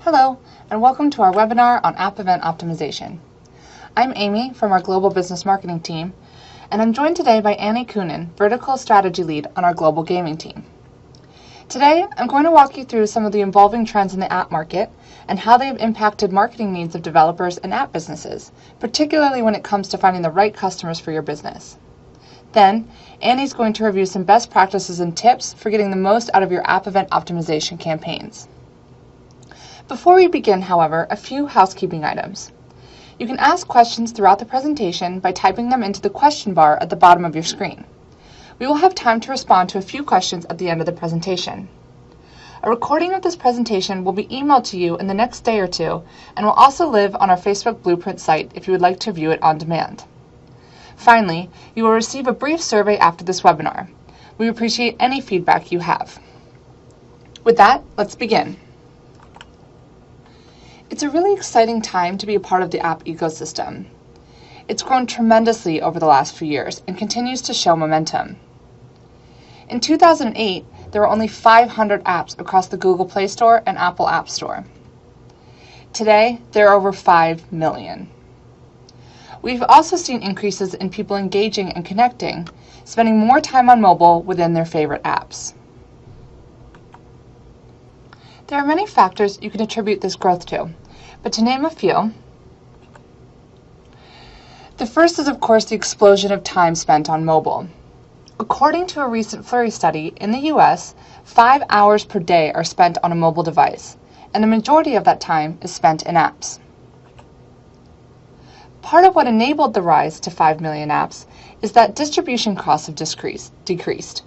Hello, and welcome to our webinar on App Event Optimization. I'm Amy from our Global Business Marketing team, and I'm joined today by Annie Coonan, Vertical Strategy Lead on our Global Gaming team. Today, I'm going to walk you through some of the evolving trends in the app market and how they've impacted marketing needs of developers and app businesses, particularly when it comes to finding the right customers for your business. Then, Annie's going to review some best practices and tips for getting the most out of your app event optimization campaigns. Before we begin, however, a few housekeeping items. You can ask questions throughout the presentation by typing them into the question bar at the bottom of your screen. We will have time to respond to a few questions at the end of the presentation. A recording of this presentation will be emailed to you in the next day or two and will also live on our Facebook Blueprint site if you would like to view it on demand. Finally, you will receive a brief survey after this webinar. We appreciate any feedback you have. With that, let's begin. It's a really exciting time to be a part of the app ecosystem. It's grown tremendously over the last few years and continues to show momentum. In 2008, there were only 500 apps across the Google Play Store and Apple App Store. Today, there are over 5 million. We've also seen increases in people engaging and connecting, spending more time on mobile within their favorite apps. There are many factors you can attribute this growth to, but to name a few, the first is of course the explosion of time spent on mobile. According to a recent Flurry study, in the US, 5 hours per day are spent on a mobile device, and the majority of that time is spent in apps. Part of what enabled the rise to 5 million apps is that distribution costs have decreased.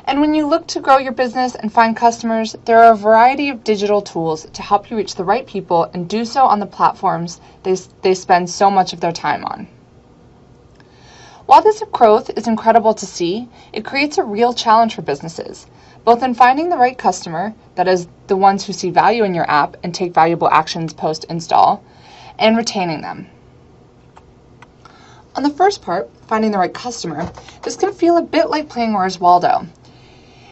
And when you look to grow your business and find customers, there are a variety of digital tools to help you reach the right people and do so on the platforms they spend so much of their time on. While this growth is incredible to see, it creates a real challenge for businesses, both in finding the right customer, that is, the ones who see value in your app and take valuable actions post-install, and retaining them. On the first part, finding the right customer, this can feel a bit like playing Where's Waldo.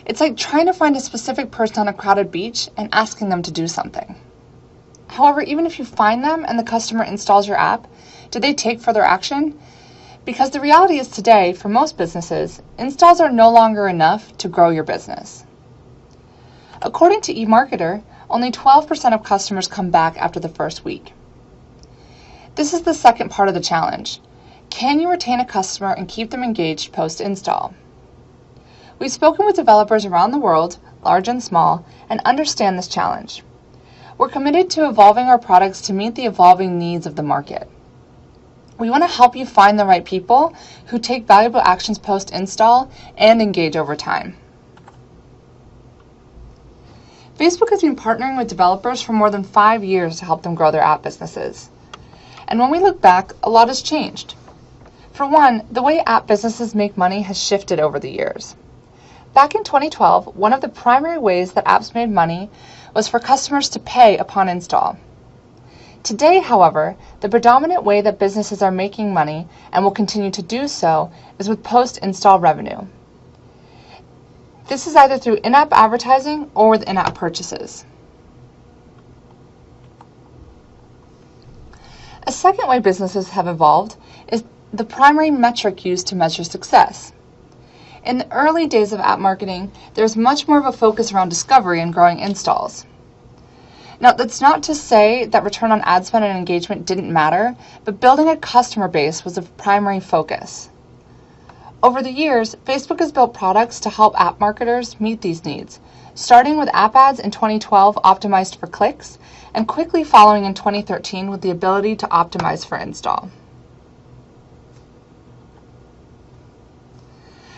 It's like trying to find a specific person on a crowded beach and asking them to do something. However, even if you find them and the customer installs your app, do they take further action? Because the reality is today, for most businesses, installs are no longer enough to grow your business. According to eMarketer, only 12% of customers come back after the first week. This is the second part of the challenge. Can you retain a customer and keep them engaged post-install? We've spoken with developers around the world, large and small, and understand this challenge. We're committed to evolving our products to meet the evolving needs of the market. We want to help you find the right people who take valuable actions post-install and engage over time. Facebook has been partnering with developers for more than 5 years to help them grow their app businesses. And when we look back, a lot has changed. For one, the way app businesses make money has shifted over the years. Back in 2012, one of the primary ways that apps made money was for customers to pay upon install. Today, however, the predominant way that businesses are making money, and will continue to do so, is with post-install revenue. This is either through in-app advertising or with in-app purchases. A second way businesses have evolved is the primary metric used to measure success. In the early days of app marketing, there was much more of a focus around discovery and growing installs. Now, that's not to say that return on ad spend and engagement didn't matter, but building a customer base was a primary focus. Over the years, Facebook has built products to help app marketers meet these needs, starting with app ads in 2012 optimized for clicks, and quickly following in 2013 with the ability to optimize for install.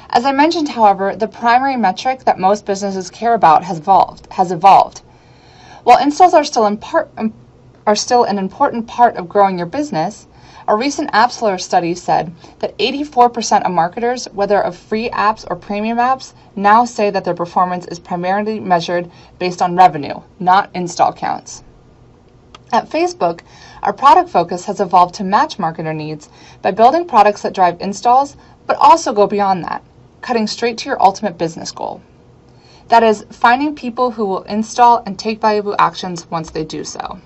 As I mentioned, however, the primary metric that most businesses care about has evolved. While installs are still an important part of growing your business, a recent AppsFlyer study said that 84% of marketers, whether of free apps or premium apps, now say that their performance is primarily measured based on revenue, not install counts. At Facebook, our product focus has evolved to match marketer needs by building products that drive installs, but also go beyond that, cutting straight to your ultimate business goal. That is, finding people who will install and take valuable actions once they do so.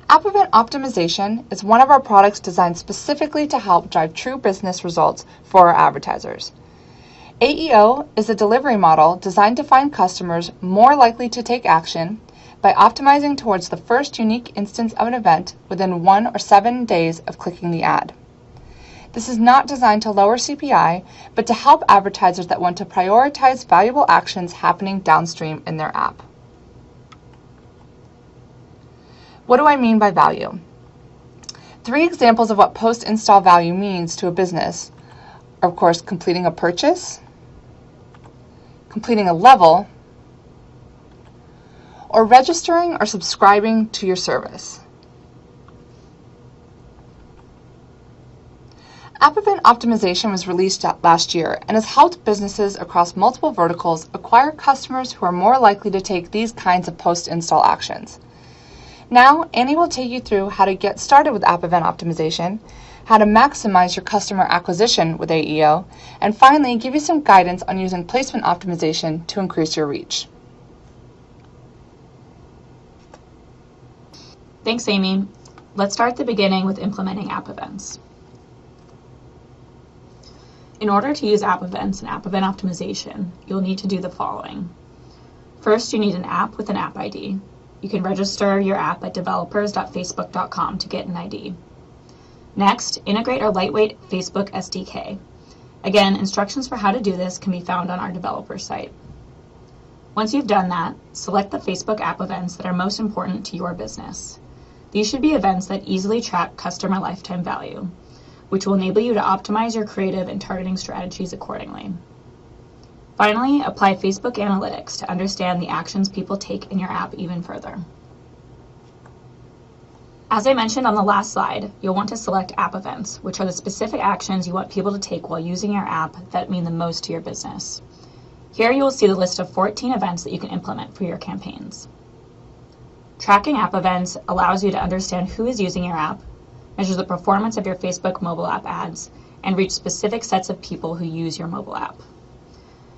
App Event Optimization is one of our products designed specifically to help drive true business results for our advertisers. AEO is a delivery model designed to find customers more likely to take action by optimizing towards the first unique instance of an event within 1 or 7 days of clicking the ad. This is not designed to lower CPI, but to help advertisers that want to prioritize valuable actions happening downstream in their app. What do I mean by value? 3 examples of what post-install value means to a business are, of course, completing a purchase, completing a level, or registering or subscribing to your service. App Event Optimization was released last year and has helped businesses across multiple verticals acquire customers who are more likely to take these kinds of post-install actions. Now, Annie will take you through how to get started with App Event Optimization, how to maximize your customer acquisition with AEO, and finally give you some guidance on using placement optimization to increase your reach. Thanks, Amy. Let's start at the beginning with implementing app events. In order to use app events and app event optimization, you'll need to do the following. First, you need an app with an app ID. You can register your app at developers.facebook.com to get an ID. Next, integrate our lightweight Facebook SDK. Again, instructions for how to do this can be found on our developer site. Once you've done that, select the Facebook app events that are most important to your business. These should be events that easily track customer lifetime value, which will enable you to optimize your creative and targeting strategies accordingly. Finally, apply Facebook Analytics to understand the actions people take in your app even further. As I mentioned on the last slide, you'll want to select app events, which are the specific actions you want people to take while using your app that mean the most to your business. Here you will see the list of 14 events that you can implement for your campaigns. Tracking app events allows you to understand who is using your app, measure the performance of your Facebook mobile app ads, and reach specific sets of people who use your mobile app.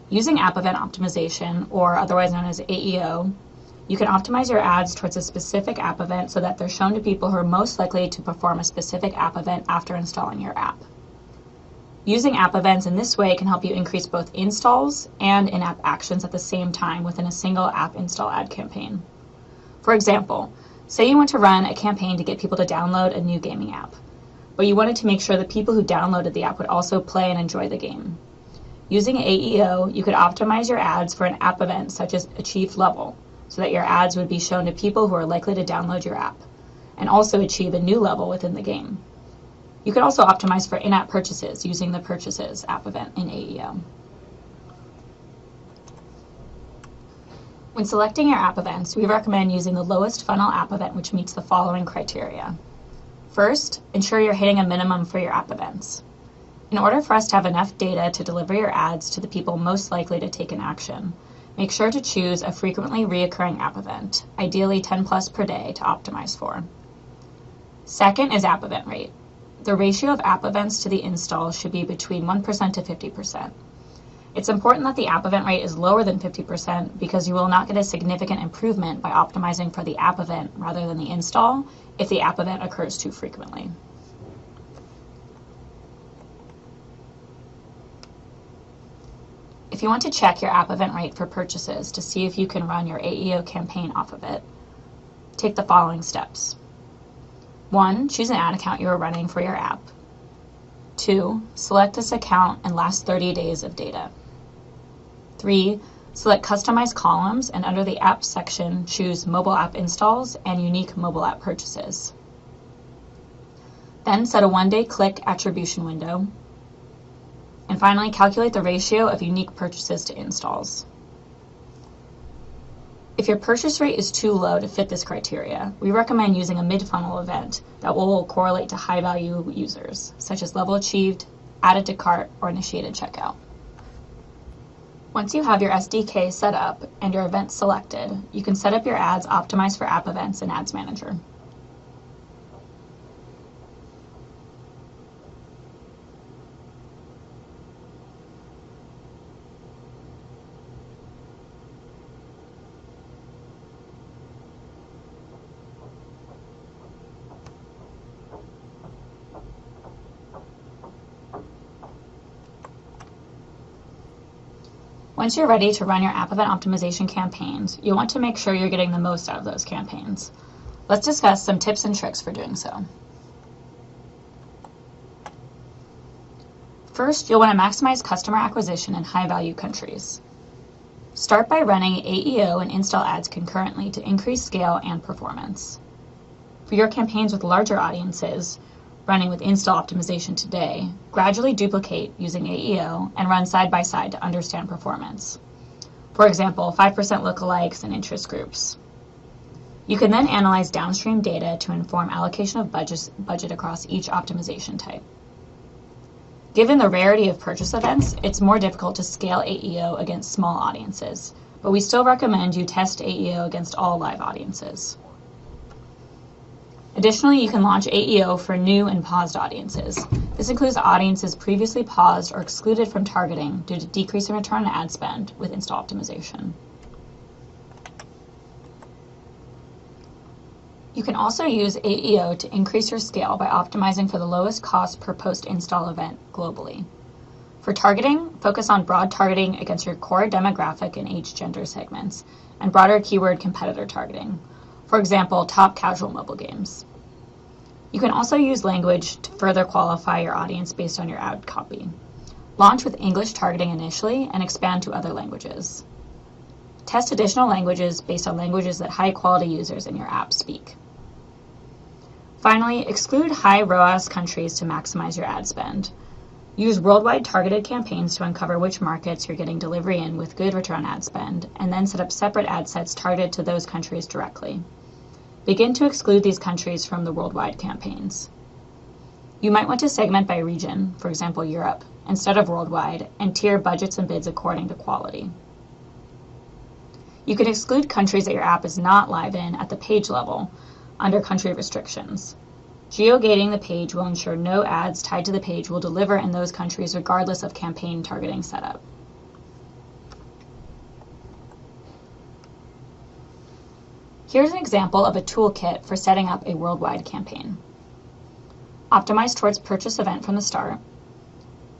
Using App Event Optimization, or otherwise known as AEO, you can optimize your ads towards a specific app event so that they're shown to people who are most likely to perform a specific app event after installing your app. Using app events in this way can help you increase both installs and in-app actions at the same time within a single app install ad campaign. For example, say you want to run a campaign to get people to download a new gaming app, but you wanted to make sure the people who downloaded the app would also play and enjoy the game. Using AEO, you could optimize your ads for an app event such as Achieved Level, so that your ads would be shown to people who are likely to download your app, and also achieve a new level within the game. You could also optimize for in-app purchases using the Purchases app event in AEO. When selecting your app events, we recommend using the lowest funnel app event which meets the following criteria. First, ensure you're hitting a minimum for your app events. In order for us to have enough data to deliver your ads to the people most likely to take an action, make sure to choose a frequently reoccurring app event, ideally 10 plus per day, to optimize for. Second is app event rate. The ratio of app events to the install should be between 1% to 50%. It's important that the app event rate is lower than 50% because you will not get a significant improvement by optimizing for the app event rather than the install if the app event occurs too frequently. If you want to check your app event rate for purchases to see if you can run your AEO campaign off of it, take the following steps. 1. Choose an ad account you are running for your app. 2. Select this account and last 30 days of data. 3. Select Customize columns and under the Apps section, choose Mobile App Installs and Unique Mobile App Purchases. Then set a 1-day click attribution window. And finally, calculate the ratio of unique purchases to installs. If your purchase rate is too low to fit this criteria, we recommend using a mid-funnel event that will correlate to high-value users, such as level achieved, added to cart, or initiated checkout. Once you have your SDK set up and your events selected, you can set up your ads optimized for app events in Ads Manager. Once you're ready to run your app event optimization campaigns, you'll want to make sure you're getting the most out of those campaigns. Let's discuss some tips and tricks for doing so. First, you'll want to maximize customer acquisition in high-value countries. Start by running AEO and install ads concurrently to increase scale and performance. For your campaigns with larger audiences, running with install optimization today, gradually duplicate using AEO and run side by side to understand performance. For example, 5% lookalikes and interest groups. You can then analyze downstream data to inform allocation of budget across each optimization type. Given the rarity of purchase events, it's more difficult to scale AEO against small audiences, but we still recommend you test AEO against all live audiences. Additionally, you can launch AEO for new and paused audiences. This includes audiences previously paused or excluded from targeting due to decrease in return on ad spend with install optimization. You can also use AEO to increase your scale by optimizing for the lowest cost per post-install event globally. For targeting, focus on broad targeting against your core demographic and age gender segments, and broader keyword competitor targeting. For example, top casual mobile games. You can also use language to further qualify your audience based on your ad copy. Launch with English targeting initially and expand to other languages. Test additional languages based on languages that high-quality users in your app speak. Finally, exclude high ROAS countries to maximize your ad spend. Use worldwide targeted campaigns to uncover which markets you're getting delivery in with good return on ad spend, and then set up separate ad sets targeted to those countries directly. Begin to exclude these countries from the worldwide campaigns. You might want to segment by region, for example Europe, instead of worldwide, and tier budgets and bids according to quality. You can exclude countries that your app is not live in at the page level under country restrictions. Geo-gating the page will ensure no ads tied to the page will deliver in those countries regardless of campaign targeting setup. Here's an example of a toolkit for setting up a worldwide campaign. Optimize towards purchase event from the start.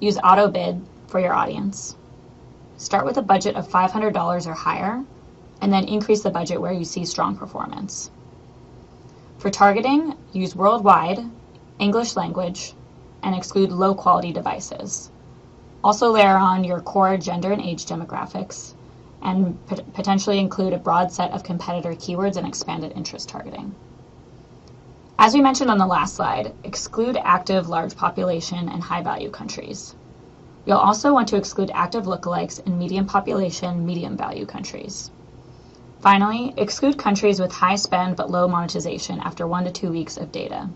Use auto bid for your audience. Start with a budget of $500 or higher, and then increase the budget where you see strong performance. For targeting, use worldwide, English language, and exclude low-quality devices. Also layer on your core gender and age demographics, and potentially include a broad set of competitor keywords and expanded interest targeting. As we mentioned on the last slide, exclude active large population and high-value countries. You'll also want to exclude active lookalikes in medium population, medium value countries. Finally, exclude countries with high spend but low monetization after 1 to 2 weeks of data.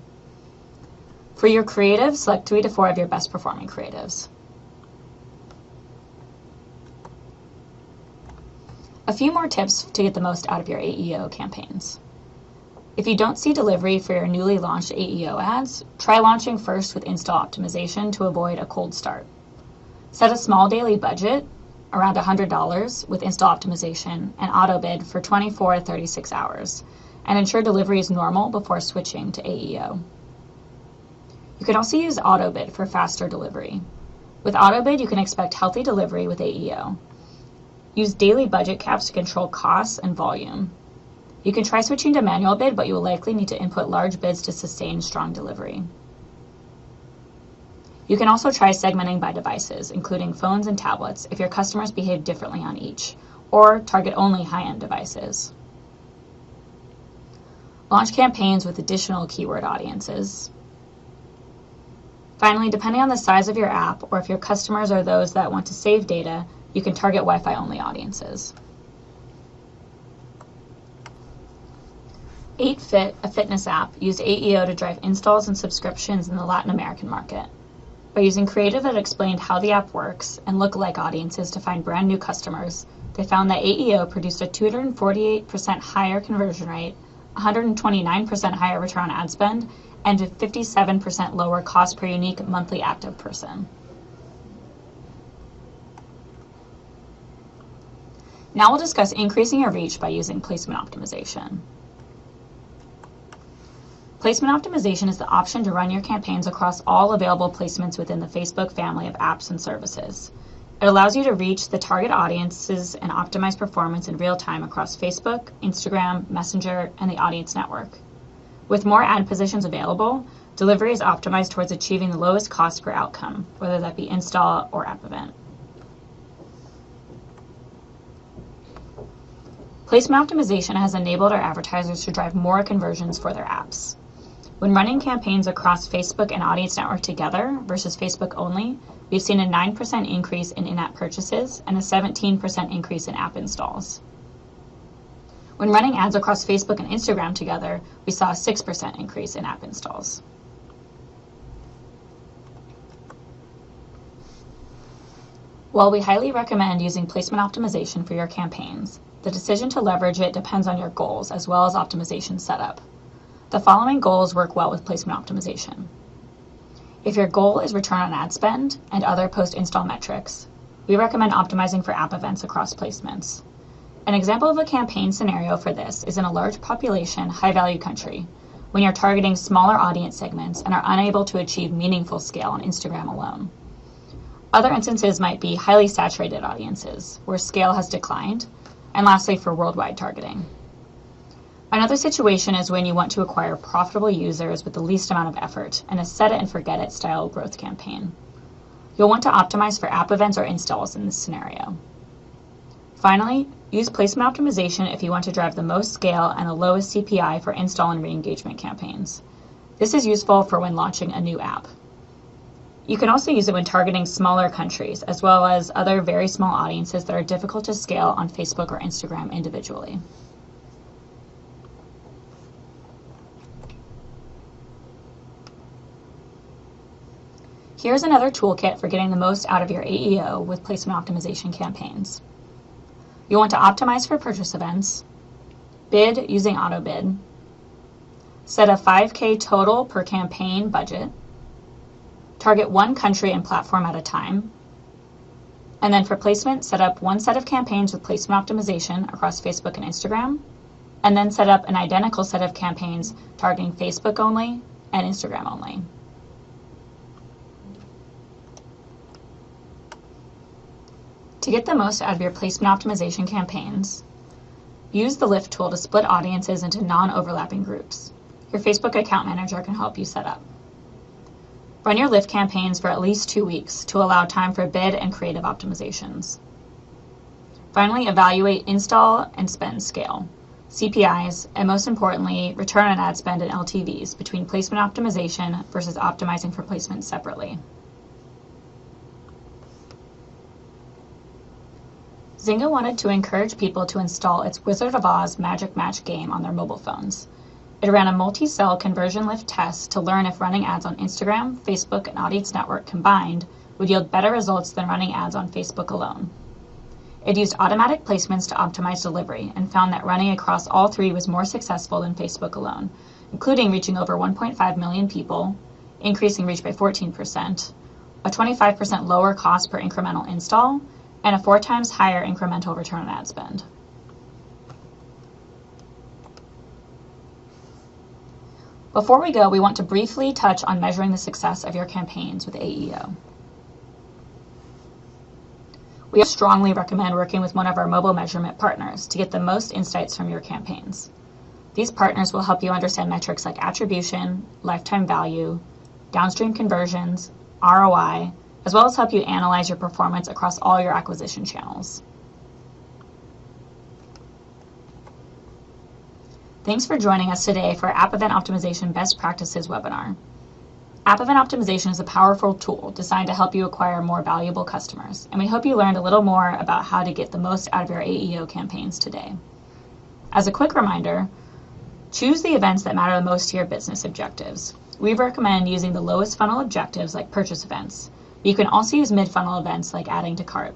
For your creative, select 3 to 4 of your best performing creatives. A few more tips to get the most out of your AEO campaigns. If you don't see delivery for your newly launched AEO ads, try launching first with install optimization to avoid a cold start. Set a small daily budget, around $100 with install optimization and auto bid for 24 to 36 hours, and ensure delivery is normal before switching to AEO. You can also use auto bid for faster delivery. With auto bid, you can expect healthy delivery with AEO. Use daily budget caps to control costs and volume. You can try switching to manual bid, but you will likely need to input large bids to sustain strong delivery. You can also try segmenting by devices, including phones and tablets, if your customers behave differently on each, or target only high-end devices. Launch campaigns with additional keyword audiences. Finally, depending on the size of your app, or if your customers are those that want to save data, you can target Wi-Fi only audiences. 8Fit, a fitness app, used AEO to drive installs and subscriptions in the Latin American market. By using creative that explained how the app works and lookalike audiences to find brand new customers, they found that AEO produced a 248% higher conversion rate, 129% higher return on ad spend, and a 57% lower cost per unique monthly active person. Now we'll discuss increasing your reach by using placement optimization. Placement optimization is the option to run your campaigns across all available placements within the Facebook family of apps and services. It allows you to reach the target audiences and optimize performance in real time across Facebook, Instagram, Messenger, and the Audience Network. With more ad positions available, delivery is optimized towards achieving the lowest cost per outcome, whether that be install or app event. Placement optimization has enabled our advertisers to drive more conversions for their apps. When running campaigns across Facebook and Audience Network together versus Facebook only, we've seen a 9% increase in in-app purchases and a 17% increase in app installs. When running ads across Facebook and Instagram together, we saw a 6% increase in app installs. While we highly recommend using placement optimization for your campaigns, the decision to leverage it depends on your goals as well as optimization setup. The following goals work well with placement optimization. If your goal is return on ad spend and other post-install metrics, we recommend optimizing for app events across placements. An example of a campaign scenario for this is in a large population, high-value country, when you're targeting smaller audience segments and are unable to achieve meaningful scale on Instagram alone. Other instances might be highly saturated audiences, where scale has declined, and lastly for worldwide targeting. Another situation is when you want to acquire profitable users with the least amount of effort in a set it and forget it style growth campaign. You'll want to optimize for app events or installs in this scenario. Finally, use placement optimization if you want to drive the most scale and the lowest CPI for install and re-engagement campaigns. This is useful for when launching a new app. You can also use it when targeting smaller countries, as well as other very small audiences that are difficult to scale on Facebook or Instagram individually. Here's another toolkit for getting the most out of your AEO with placement optimization campaigns. You want to optimize for purchase events, bid using auto bid, set a 5K total per campaign budget, target one country and platform at a time, and then for placement, set up one set of campaigns with placement optimization across Facebook and Instagram, and then set up an identical set of campaigns targeting Facebook only and Instagram only. To get the most out of your placement optimization campaigns, use the Lift tool to split audiences into non-overlapping groups. Your Facebook account manager can help you set up. Run your Lift campaigns for at least 2 weeks to allow time for bid and creative optimizations. Finally, evaluate install and spend scale, CPIs, and most importantly, return on ad spend and LTVs between placement optimization versus optimizing for placement separately. Zynga wanted to encourage people to install its Wizard of Oz Magic Match game on their mobile phones. It ran a multi-cell conversion lift test to learn if running ads on Instagram, Facebook, and Audience Network combined would yield better results than running ads on Facebook alone. It used automatic placements to optimize delivery and found that running across all three was more successful than Facebook alone, including reaching over 1.5 million people, increasing reach by 14%, a 25% lower cost per incremental install, and a 4 times higher incremental return on ad spend. Before we go, we want to briefly touch on measuring the success of your campaigns with AEO. We strongly recommend working with one of our mobile measurement partners to get the most insights from your campaigns. These partners will help you understand metrics like attribution, lifetime value, downstream conversions, ROI, as well as help you analyze your performance across all your acquisition channels. Thanks for joining us today for our App Event Optimization Best Practices webinar. App Event Optimization is a powerful tool designed to help you acquire more valuable customers, and we hope you learned a little more about how to get the most out of your AEO campaigns today. As a quick reminder, choose the events that matter the most to your business objectives. We recommend using the lowest funnel objectives like purchase events. You can also use mid-funnel events like adding to cart.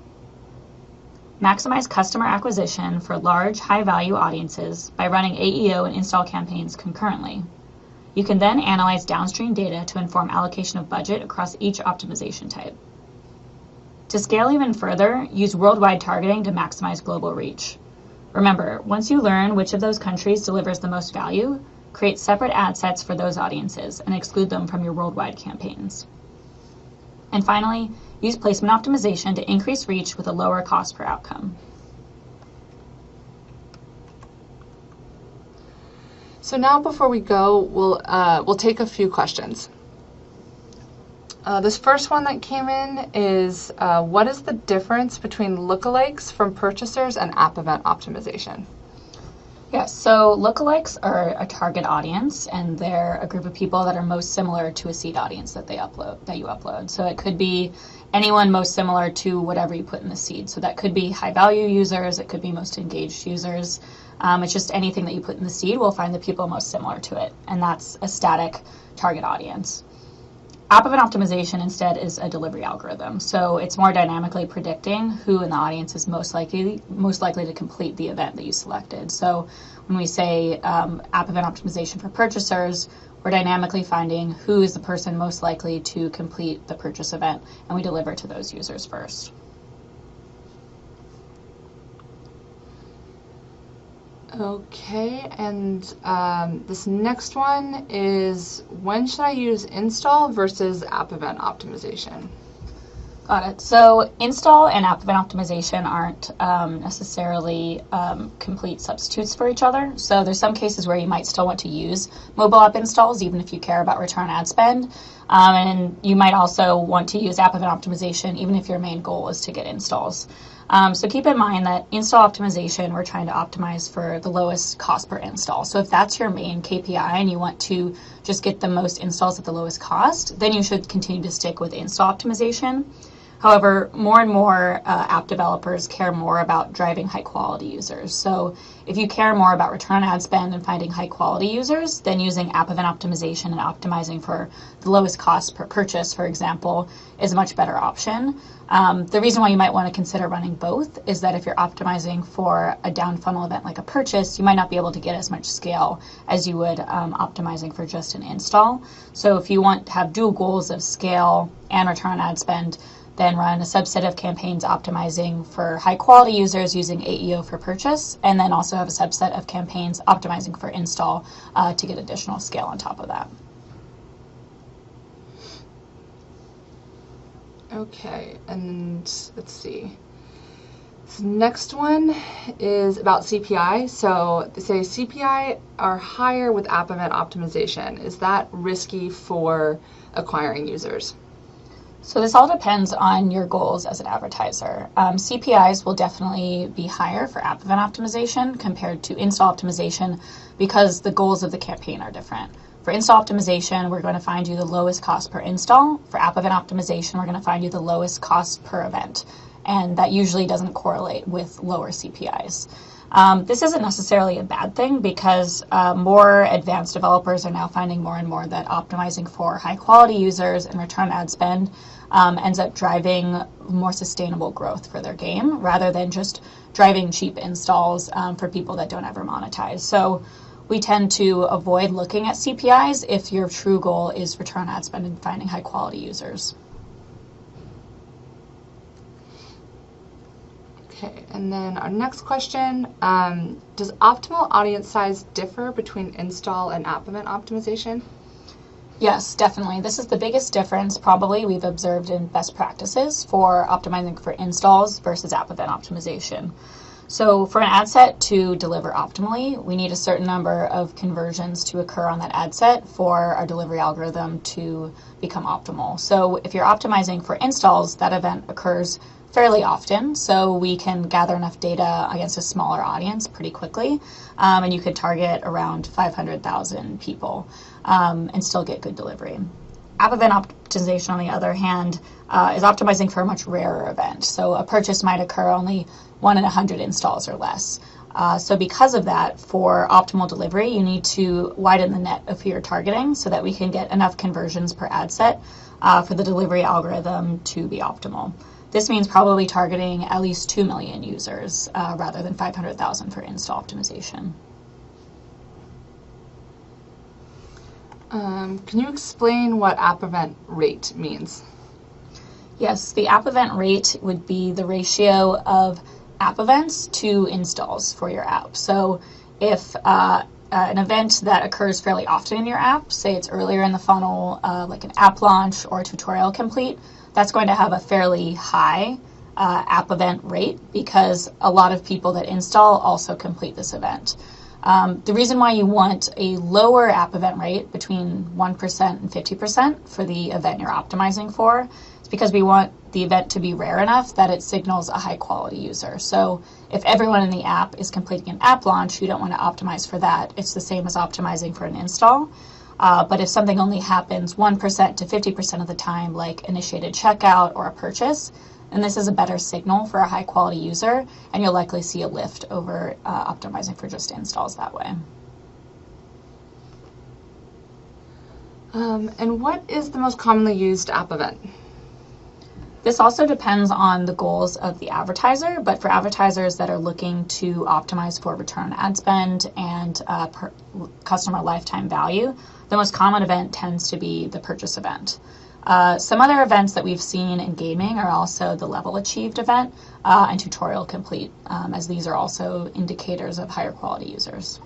Maximize customer acquisition for large, high-value audiences by running AEO and install campaigns concurrently. You can then analyze downstream data to inform allocation of budget across each optimization type. To scale even further, use worldwide targeting to maximize global reach. Remember, once you learn which of those countries delivers the most value, create separate ad sets for those audiences and exclude them from your worldwide campaigns. And finally, use placement optimization to increase reach with a lower cost per outcome. So now before we go, we'll take a few questions. This first one that came in is, what is the difference between lookalikes from purchasers and app event optimization? Yes, so lookalikes are a target audience, and they're a group of people that are most similar to a seed audience that you upload. So it could be anyone most similar to whatever you put in the seed. So that could be high value users, it could be most engaged users. It's just anything that you put in the seed will find the people most similar to it, and that's a static target audience. App event optimization instead is a delivery algorithm, so it's more dynamically predicting who in the audience is most likely to complete the event that you selected. So when we say app event optimization for purchasers, we're dynamically finding who is the person most likely to complete the purchase event, and we deliver to those users first. Okay, and this next one is, when should I use install versus app event optimization? Got it. So install and app event optimization aren't necessarily complete substitutes for each other. So there's some cases where you might still want to use mobile app installs, even if you care about return ad spend. And you might also want to use app event optimization, even if your main goal is to get installs. So keep in mind that install optimization, we're trying to optimize for the lowest cost per install. So if that's your main KPI and you want to just get the most installs at the lowest cost, then you should continue to stick with install optimization. However, more and more app developers care more about driving high quality users. So if you care more about return on ad spend and finding high quality users, then using app event optimization and optimizing for the lowest cost per purchase, for example, is a much better option. The reason why you might want to consider running both is that if you're optimizing for a down funnel event like a purchase, you might not be able to get as much scale as you would optimizing for just an install. So if you want to have dual goals of scale and return on ad spend, then run a subset of campaigns optimizing for high quality users using AEO for purchase, and then also have a subset of campaigns optimizing for install to get additional scale on top of that. Okay, and let's see. This next one is about CPI. So they say CPI are higher with app event optimization. Is that risky for acquiring users? So this all depends on your goals as an advertiser. CPIs will definitely be higher for app event optimization compared to install optimization because the goals of the campaign are different. For install optimization, we're going to find you the lowest cost per install. For app event optimization, we're going to find you the lowest cost per event. And that usually doesn't correlate with lower CPIs. This isn't necessarily a bad thing because more advanced developers are now finding more and more that optimizing for high quality users and return ad spend ends up driving more sustainable growth for their game rather than just driving cheap installs for people that don't ever monetize. So we tend to avoid looking at CPIs if your true goal is return ad spend and finding high quality users. Okay, and then our next question, does optimal audience size differ between install and app event optimization? Yes, definitely. This is the biggest difference probably we've observed in best practices for optimizing for installs versus app event optimization. So for an ad set to deliver optimally, we need a certain number of conversions to occur on that ad set for our delivery algorithm to become optimal. So if you're optimizing for installs, that event occurs fairly often, so we can gather enough data against a smaller audience pretty quickly, and you could target around 500,000 people and still get good delivery. App event optimization, on the other hand, is optimizing for a much rarer event. So a purchase might occur only 1 in 100 installs or less. So because of that, for optimal delivery, you need to widen the net of who you're targeting so that we can get enough conversions per ad set for the delivery algorithm to be optimal. This means probably targeting at least 2 million users rather than 500,000 for install optimization. Can you explain what app event rate means? Yes, the app event rate would be the ratio of app events to installs for your app. So if an event that occurs fairly often in your app, say it's earlier in the funnel, like an app launch or a tutorial complete, that's going to have a fairly high app event rate because a lot of people that install also complete this event. The reason why you want a lower app event rate between 1% and 50% for the event you're optimizing for is because we want the event to be rare enough that it signals a high quality user. So if everyone in the app is completing an app launch, you don't want to optimize for that. It's the same as optimizing for an install. But if something only happens 1% to 50% of the time, like initiated checkout or a purchase, and this is a better signal for a high quality user, and you'll likely see a lift over optimizing for just installs that way. And what is the most commonly used app event? This also depends on the goals of the advertiser, but for advertisers that are looking to optimize for return on ad spend and customer lifetime value, the most common event tends to be the purchase event. Some other events that we've seen in gaming are also the level achieved event and tutorial complete, as these are also indicators of higher quality users.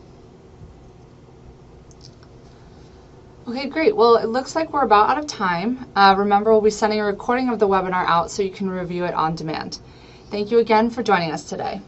Okay, great. Well, it looks like we're about out of time. Remember, we'll be sending a recording of the webinar out so you can review it on demand. Thank you again for joining us today.